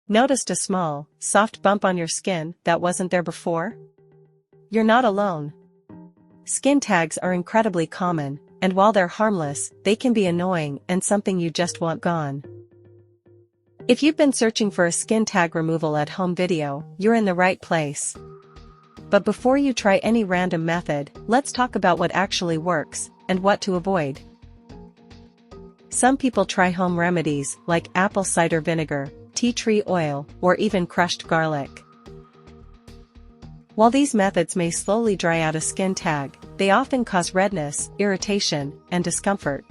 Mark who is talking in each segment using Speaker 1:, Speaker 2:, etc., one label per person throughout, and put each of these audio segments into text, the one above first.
Speaker 1: Noticed a small, soft bump on your skin that wasn't there before? You're not alone. Skin tags are incredibly common, and while they're harmless, they can be annoying and something you just want gone. If you've been searching for a skin tag removal at home video, you're in the right place. But before you try any random method, let's talk about what actually works, and what to avoid. Some people try home remedies like apple cider vinegar, tea tree oil, or even crushed garlic. While these methods may slowly dry out a skin tag, they often cause redness, irritation, and discomfort.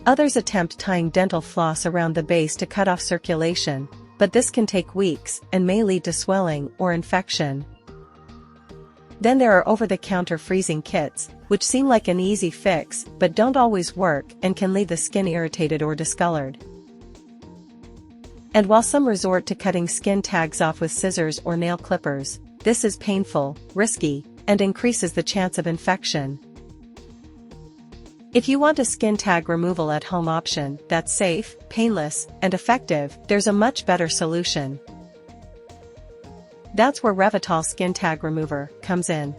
Speaker 1: Others attempt tying dental floss around the base to cut off circulation, but this can take weeks and may lead to swelling or infection. Then there are over-the-counter freezing kits, which seem like an easy fix but don't always work and can leave the skin irritated or discolored. And while some resort to cutting skin tags off with scissors or nail clippers, this is painful, risky, and increases the chance of infection. If you want a skin tag removal at home option that's safe, painless, and effective, there's a much better solution. That's where Remedies Skin Tag Remover comes in.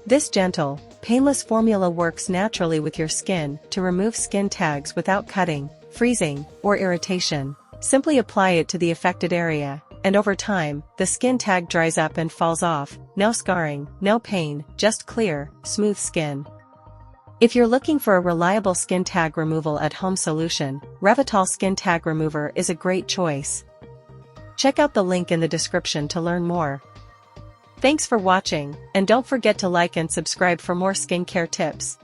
Speaker 1: This gentle, painless formula works naturally with your skin to remove skin tags without cutting, freezing, or irritation. Simply apply it to the affected area, and over time, the skin tag dries up and falls off. No scarring, no pain, just clear, smooth skin. If you're looking for a reliable skin tag removal at home solution, Remedies Skin Tag Remover is a great choice. Check out the link in the description to learn more. Thanks for watching, and don't forget to like and subscribe for more skincare tips.